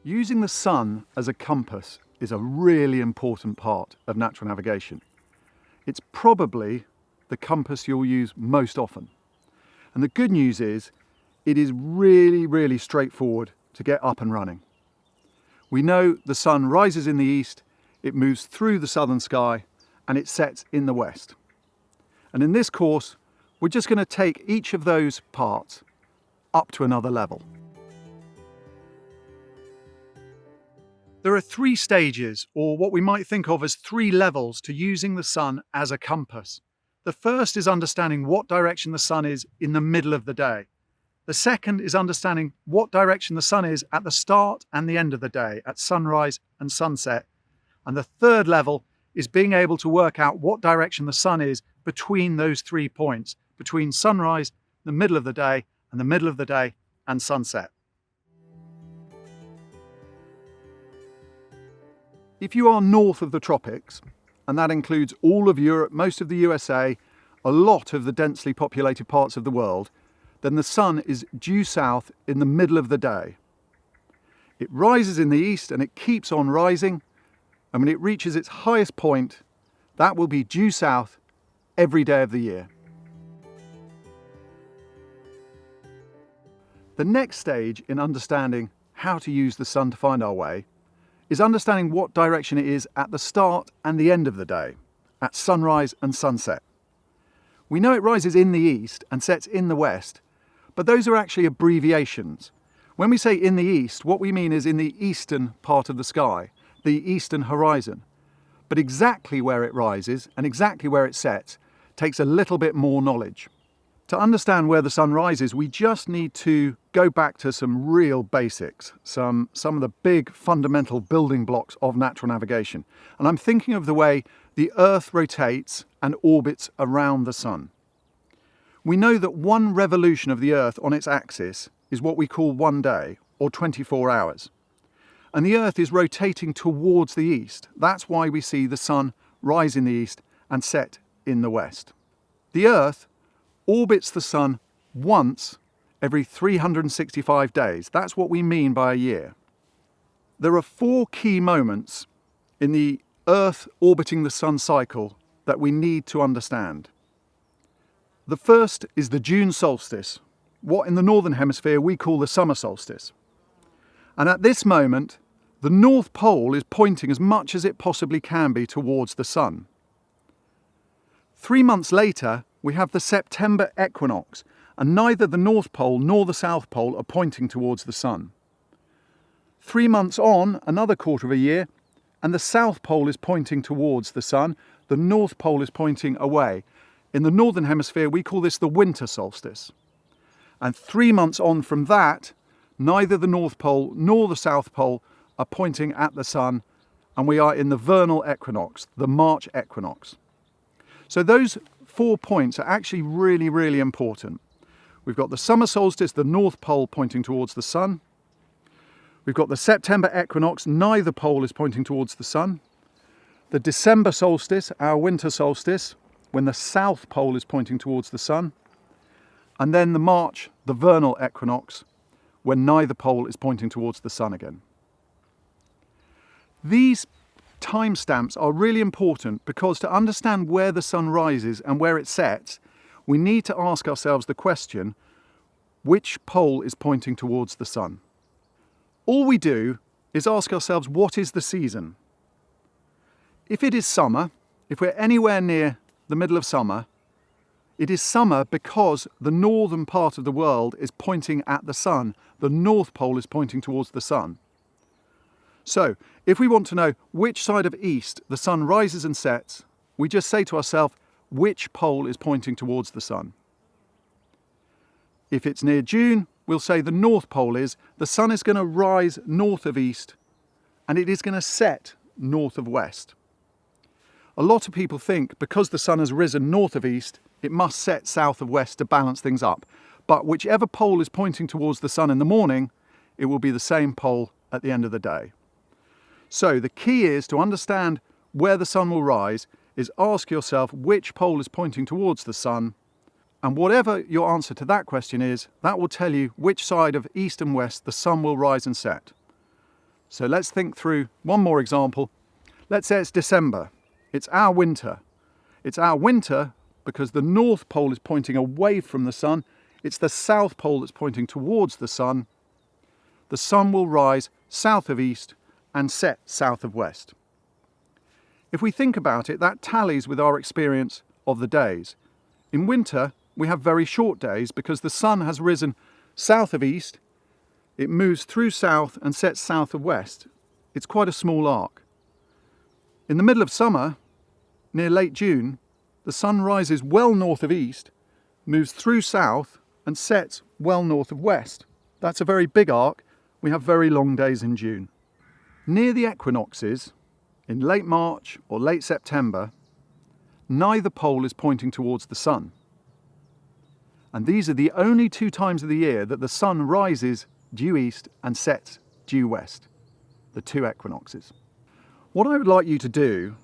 Using the sun as a compass is a really important part of natural navigation. It's probably the compass you'll use most often. And the good news is, it is really straightforward to get up and running. We know the sun rises in the east, it moves through the southern sky, and it sets in the west. And in this course, we're just going to take each of those parts up to another level. There are 3 stages, or what we might think of as 3 levels, to using the sun as a compass. The first is understanding what direction the sun is in the middle of the day. The second is understanding what direction the sun is at the start and the end of the day, at sunrise and sunset. And the third level is being able to work out what direction the sun is between those 3 points, between sunrise, the middle of the day, and the middle of the day and sunset. If you are north of the tropics, and that includes all of Europe, most of the USA, a lot of the densely populated parts of the world, then the sun is due south in the middle of the day. It rises in the east and it keeps on rising, and when it reaches its highest point, that will be due south every day of the year. The next stage in understanding how to use the sun to find our way is understanding what direction it is at the start and the end of the day, at sunrise and sunset. We know it rises in the east and sets in the west, but those are actually abbreviations. When we say in the east, what we mean is in the eastern part of the sky, the eastern horizon. But exactly where it rises and exactly where it sets takes a little bit more knowledge. To understand where the sun rises, we just need to go back to some real basics, some of the big fundamental building blocks of natural navigation. And I'm thinking of the way the Earth rotates and orbits around the sun. We know that one revolution of the Earth on its axis is what we call 1 day, or 24 hours. And the Earth is rotating towards the east. That's why we see the sun rise in the east and set in the west. The Earth orbits the sun once every 365 days. That's what we mean by a year. There are 4 key moments in the Earth orbiting the sun cycle that we need to understand. The first is the June solstice, what in the northern hemisphere we call the summer solstice. And at this moment, the North Pole is pointing as much as it possibly can be towards the sun. 3 months later, we have the September equinox, and neither the North Pole nor the South Pole are pointing towards the sun. 3 months on, another quarter of a year, and the South Pole is pointing towards the sun, the North Pole is pointing away. In the Northern Hemisphere, we call this the winter solstice. And 3 months on from that, neither the North Pole nor the South Pole are pointing at the sun, and we are in the vernal equinox, the March equinox. So those 4 points are actually really important. We've got the summer solstice, the North Pole pointing towards the sun. We've got the September equinox, neither pole is pointing towards the sun. The December solstice, our winter solstice, when the South Pole is pointing towards the sun. And then the March, the vernal equinox, when neither pole is pointing towards the sun again. These timestamps are really important because to understand where the sun rises and where it sets, we need to ask ourselves the question, which pole is pointing towards the sun? All we do is ask ourselves, what is the season? If it is summer, if we're anywhere near the middle of summer, it is summer because the northern part of the world is pointing at the sun. The North Pole is pointing towards the sun. So, if we want to know which side of east the sun rises and sets, we just say to ourselves, which pole is pointing towards the sun? If it's near June, we'll say the North Pole is. The sun is going to rise north of east, and it is going to set north of west. A lot of people think because the sun has risen north of east, it must set south of west to balance things up. But whichever pole is pointing towards the sun in the morning, it will be the same pole at the end of the day. So the key is to understand where the sun will rise is ask yourself which pole is pointing towards the sun, and whatever your answer to that question is, that will tell you which side of east and west the sun will rise and set. So let's think through one more example. Let's say it's December. It's our winter. It's our winter because the North Pole is pointing away from the sun. It's the South Pole that's pointing towards the sun. The sun will rise south of east and set south of west. If we think about it, that tallies with our experience of the days. In winter, we have very short days because the sun has risen south of east, it moves through south and sets south of west. It's quite a small arc. In the middle of summer, near late June, the sun rises well north of east, moves through south and sets well north of west. That's a very big arc. We have very long days in June. Near the equinoxes, in late March or late September, neither pole is pointing towards the sun. And these are the only two times of the year that the sun rises due east and sets due west, the two equinoxes. What I would like you to do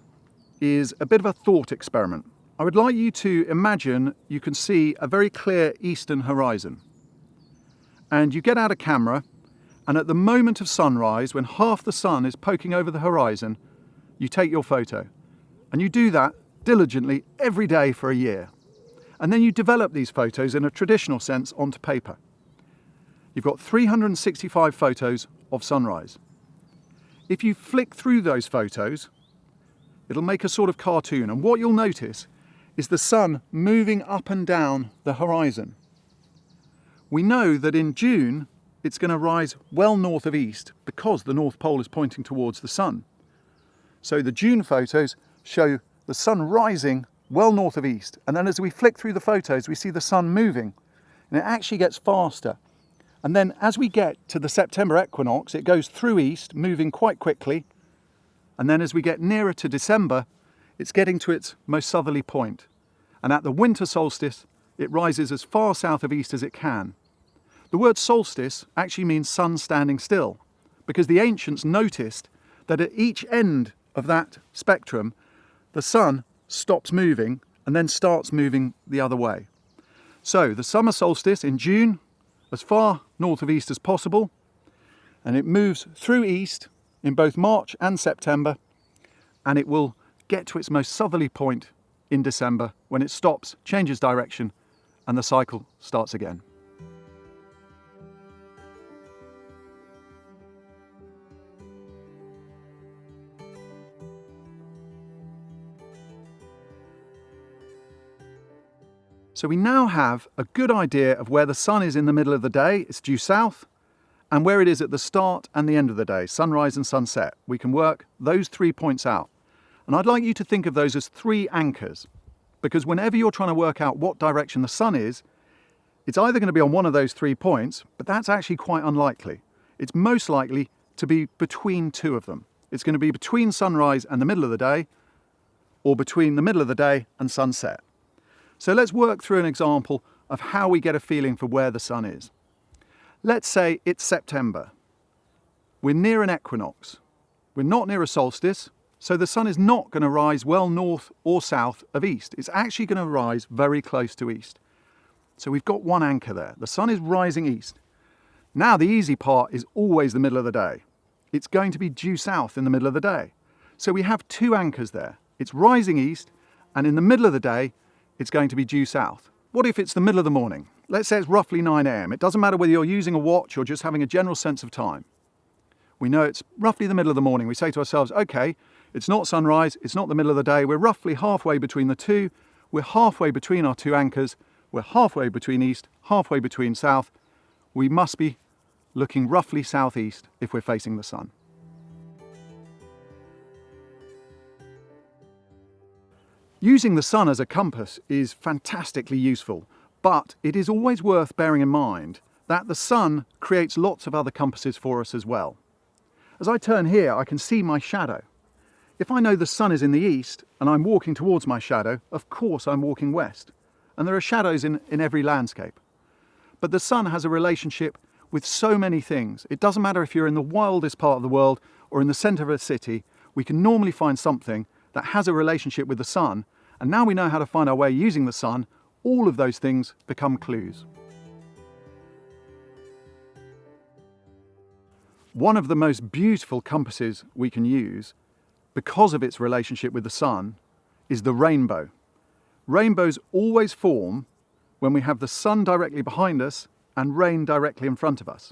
is a bit of a thought experiment. I would like you to imagine you can see a very clear eastern horizon. And you get out a camera, and at the moment of sunrise, when half the sun is poking over the horizon, you take your photo. And you do that diligently every day for a year. And then you develop these photos in a traditional sense onto paper. You've got 365 photos of sunrise. If you flick through those photos, it'll make a sort of cartoon, and what you'll notice is the sun moving up and down the horizon. We know that in June it's going to rise well north of east because the North Pole is pointing towards the sun. So the June photos show the sun rising well north of east, and then as we flick through the photos we see the sun moving, and it actually gets faster. And then as we get to the September equinox, it goes through east, moving quite quickly, and then as we get nearer to December, it's getting to its most southerly point. And at the winter solstice, it rises as far south of east as it can. The word solstice actually means sun standing still, because the ancients noticed that at each end of that spectrum, the sun stops moving and then starts moving the other way. So the summer solstice in June, as far north of east as possible, and it moves through east in both March and September, and it will get to its most southerly point in December when it stops, changes direction, and the cycle starts again. So we now have a good idea of where the sun is in the middle of the day, it's due south, and where it is at the start and the end of the day, sunrise and sunset. We can work those 3 points out. And I'd like you to think of those as 3 anchors, because whenever you're trying to work out what direction the sun is, it's either going to be on one of those 3 points, but that's actually quite unlikely. It's most likely to be between 2 of them. It's going to be between sunrise and the middle of the day, or between the middle of the day and sunset. So let's work through an example of how we get a feeling for where the sun is. Let's say it's September. We're near an equinox. We're not near a solstice, so the sun is not going to rise well north or south of east. It's actually going to rise very close to east. So we've got one anchor there. The sun is rising east. Now the easy part is always the middle of the day. It's going to be due south in the middle of the day. So we have 2 anchors there. It's rising east, and in the middle of the day, it's going to be due south. What if it's the middle of the morning? Let's say it's roughly 9 a.m. It doesn't matter whether you're using a watch or just having a general sense of time. We know it's roughly the middle of the morning. We say to ourselves, okay, it's not sunrise, it's not the middle of the day. We're roughly halfway between the two. We're halfway between our 2 anchors. We're halfway between east, halfway between south. We must be looking roughly southeast if we're facing the sun. Using the sun as a compass is fantastically useful, but it is always worth bearing in mind that the sun creates lots of other compasses for us as well. As I turn here, I can see my shadow. If I know the sun is in the east and I'm walking towards my shadow, of course I'm walking west. And there are shadows in every landscape. But the sun has a relationship with so many things. It doesn't matter if you're in the wildest part of the world or in the centre of a city, we can normally find something that has a relationship with the sun, and now we know how to find our way using the sun. All of those things become clues. One of the most beautiful compasses we can use, because of its relationship with the sun, is the rainbow. Rainbows always form when we have the sun directly behind us and rain directly in front of us.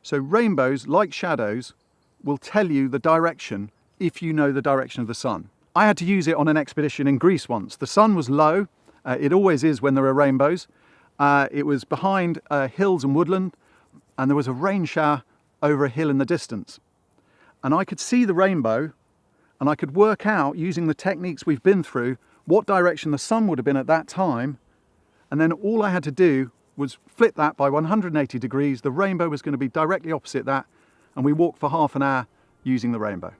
So rainbows, like shadows, will tell you the direction if you know the direction of the sun. I had to use it on an expedition in Greece once. The sun was low, it always is when there are rainbows. It was behind hills and woodland, and there was a rain shower over a hill in the distance. And I could see the rainbow, and I could work out, using the techniques we've been through, what direction the sun would have been at that time. And then all I had to do was flip that by 180 degrees. The rainbow was going to be directly opposite that, and we walked for half an hour using the rainbow.